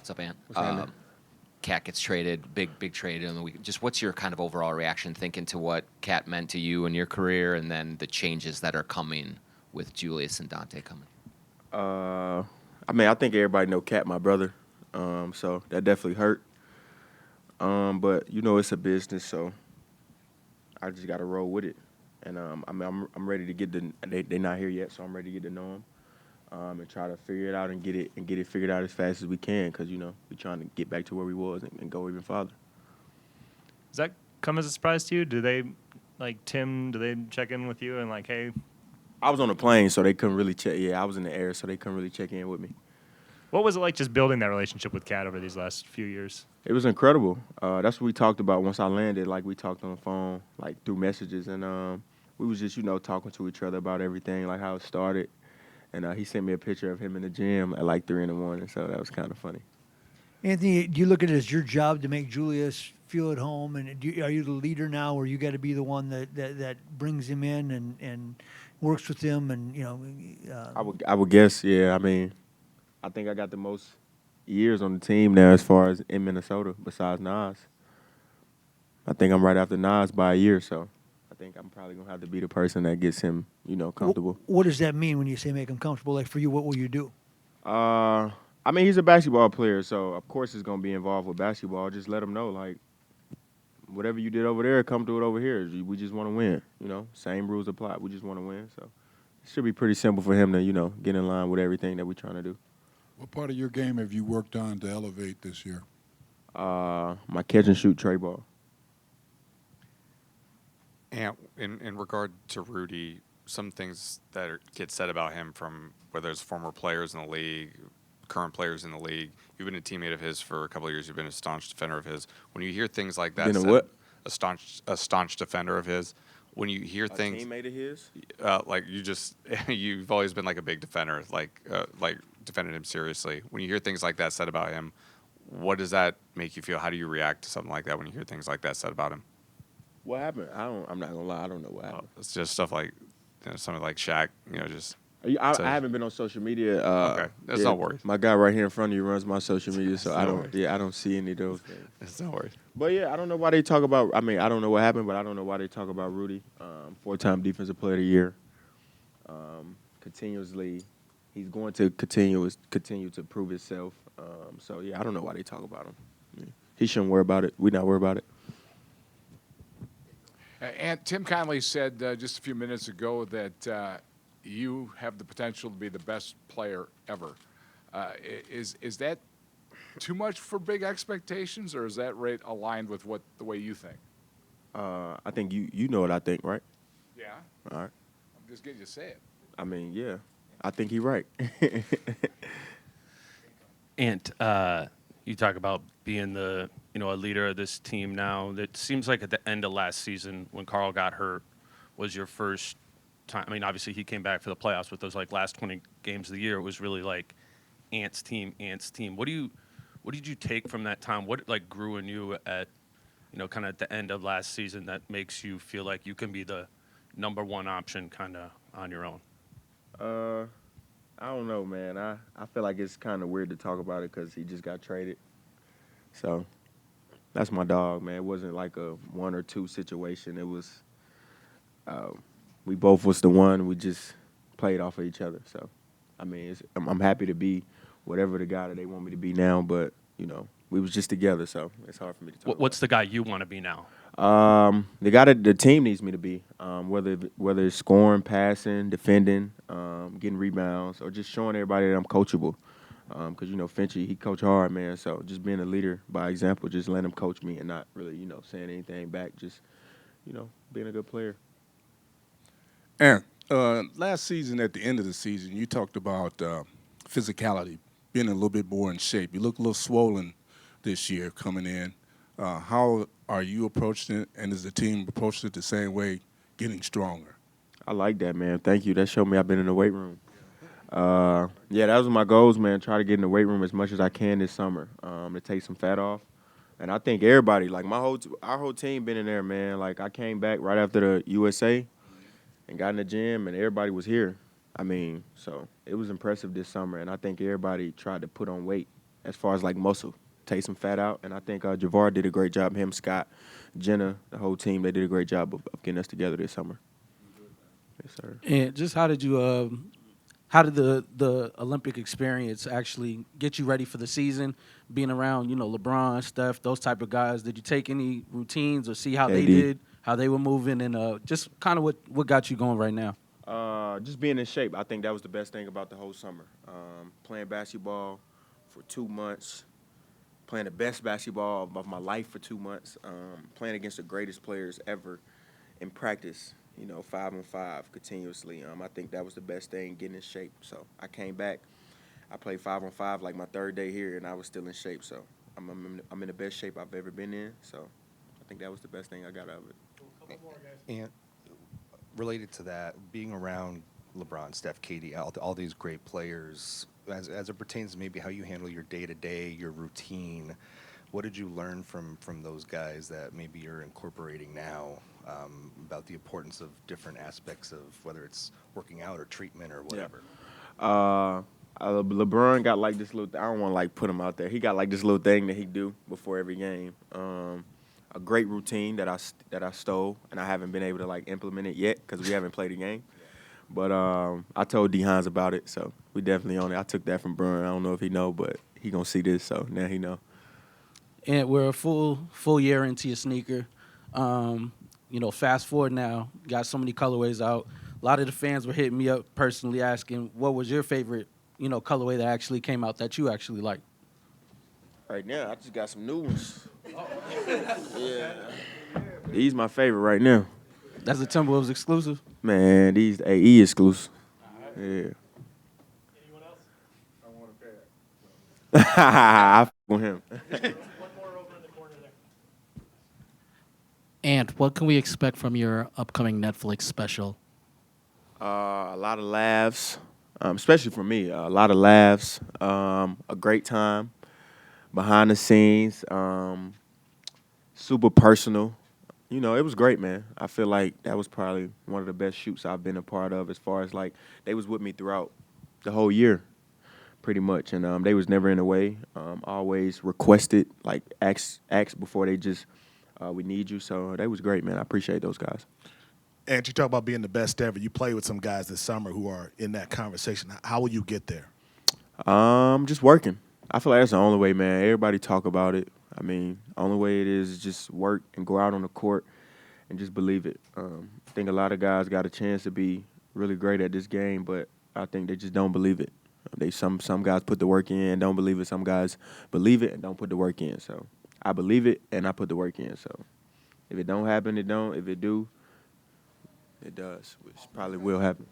What's up, Ant? What's happening? Cat gets traded, big trade in the week. Just what's your kind of overall reaction thinking to what Cat meant to you in your career, and then the changes that are coming with Julius and Dante coming? Uh, I think everybody know Cat, my brother. So that definitely hurt. But it's a business, so I just got to roll with it. And I'm ready to get the. They're not here yet, so I'm ready to get to know them. And try to figure it out and get it figured out as fast as we can, because we're trying to get back to where we was and go even farther. Does that come as a surprise to you? Do they, like Tim, do they check in with you and like, hey? I was on the plane, so they couldn't really check. Yeah, I was in the air, so they couldn't really check in with me. What was it like just building that relationship with Cat over these last few years? It was incredible. That's what we talked about once I landed. Like, we talked on the phone, like through messages, and we was just talking to each other about everything, like how it started. And he sent me a picture of him in the gym at like 3 a.m, so that was kind of funny. Anthony, do you look at it as your job to make Julius feel at home? And are you the leader now, or you got to be the one that brings him in and works with him? And I would guess, yeah. I mean, I think I got the most years on the team now as far as in Minnesota besides Nas. I think I'm right after Nas by a year, so I think I'm probably gonna have to be the person that gets him, comfortable. What does that mean when you say make him comfortable? Like for you, what will you do? I mean, he's a basketball player, so of course he's gonna be involved with basketball. Just let him know, like, whatever you did over there, come do it over here. We just want to win, Same rules apply. We just want to win, so it should be pretty simple for him to, get in line with everything that we're trying to do. What part of your game have you worked on to elevate this year? My catch and shoot tray ball. And in regard to Rudy, some things that get said about him from whether it's former players in the league, current players in the league. You've been a teammate of his for a couple of years. You've been a staunch defender of his. When you hear things like that, Been a what? A staunch defender of his. When you hear things, teammate of his? like you've always been like a big defender, like defended him seriously. When you hear things like that said about him, what does that make you feel? How do you react to something like that when you hear things like that said about him? What happened? I'm not gonna lie. I don't know what happened. It's just stuff like something like Shaq. Just I haven't been on social media. okay, that's no worries. My guy right here in front of you runs my social media, so I no don't. worries. Yeah, I don't see any of those things. It's no worries. But yeah, I don't know why they talk about. I mean, I don't know what happened, but I don't know why they talk about Rudy, 4-time Defensive Player of the Year. Continuously, he's going to continue to prove himself. So yeah, I don't know why they talk about him. Yeah. He shouldn't worry about it. We not worry about it. And Tim Conley said just a few minutes ago that you have the potential to be the best player ever. Is that too much for big expectations, or is that rate aligned with the way you think? I think you know what I think, right? Yeah. All right. I'm just getting you to say it. I mean, yeah, I think he's right. And you talk about being a leader of this team now. It seems like at the end of last season when Carl got hurt was your first time. I mean, obviously he came back for the playoffs, but those last 20 games of the year, it was really like Ant's team. What did you take from that time? What grew in you at kind of at the end of last season that makes you feel like you can be the number one option kind of on your own? I don't know, man. I feel like it's kind of weird to talk about it because he just got traded. So that's my dog, man. It wasn't like a 1 or 2 situation. It was we both was the one. We just played off of each other. So, I mean, I'm happy to be whatever the guy that they want me to be now, but, we was just together, so it's hard for me to talk What's the guy you want to be now? The guy that the team needs me to be, whether it's scoring, passing, defending, getting rebounds, or just showing everybody that I'm coachable. Because, Finchy, he coach hard, man. So just being a leader by example, just letting him coach me and not really, saying anything back. Just, being a good player. And last season, at the end of the season, you talked about physicality, being a little bit more in shape. You look a little swollen this year coming in. How are you approaching it, and is the team approaching it the same way, getting stronger? I like that, man. Thank you. That showed me I've been in the weight room. Yeah, that was my goals, man. Try to get in the weight room as much as I can this summer to take some fat off. And I think everybody, like our whole team been in there, man. Like I came back right after the USA and got in the gym, and everybody was here. I mean, so it was impressive this summer, and I think everybody tried to put on weight. as far as like muscle, take some fat out. And I think Javar did a great job. Him, Scott, Jenna, the whole team, they did a great job of getting us together this summer. Yes, sir. And just how did you, how did the Olympic experience actually get you ready for the season? Being around, LeBron, Steph, those type of guys. Did you take any routines or see how they KD. did, how they were moving, and just kind of what got you going right now? Just being in shape. I think that was the best thing about the whole summer. Playing basketball for 2 months, playing the best basketball of my life for 2 months, playing against the greatest players ever in practice, 5-on-5 continuously. I think that was the best thing, getting in shape. So I came back. I played 5-on-5 like my third day here, and I was still in shape. So I'm in the best shape I've ever been in. So I think that was the best thing I got out of it. And related to that, being around LeBron, Steph, KD, all these great players, as it pertains to maybe how you handle your day-to-day, your routine, what did you learn from those guys that maybe you're incorporating now about the importance of different aspects of whether it's working out or treatment or whatever? LeBron got like this little. I don't want to like put him out there. He got like this little thing that he do before every game. A great routine that I stole, and I haven't been able to like implement it yet because we haven't played a game. But I told D Hines about it, so we definitely on it. I took that from Bruin. I don't know if he know, but he gonna see this, so now he know. And we're a full year into your sneaker. Fast forward now, got so many colorways out. A lot of the fans were hitting me up personally asking, what was your favorite, colorway that actually came out that you actually liked? Right now, I just got some new ones. Yeah, these my favorite right now. That's a Timberwolves exclusive? Man, these AE exclusive. Yeah. Anyone else? I want to pay it. I f with him. One more over in the corner there. And what can we expect from your upcoming Netflix special? A lot of laughs, especially for me. A lot of laughs, a great time behind the scenes, super personal. It was great, man. I feel like that was probably one of the best shoots I've been a part of as far as, like, they was with me throughout the whole year, pretty much. And they was never in the way, always requested, like, ask before they just, we need you. So they was great, man. I appreciate those guys. And you talk about being the best ever. You play with some guys this summer who are in that conversation. How will you get there? Just working. I feel like that's the only way, man. Everybody talk about it. I mean, only way it is just work and go out on the court and just believe it. I think a lot of guys got a chance to be really great at this game, but I think they just don't believe it. Some guys put the work in and don't believe it. Some guys believe it and don't put the work in. So I believe it and I put the work in. So if it don't happen, it don't. If it do, it does, which probably will happen.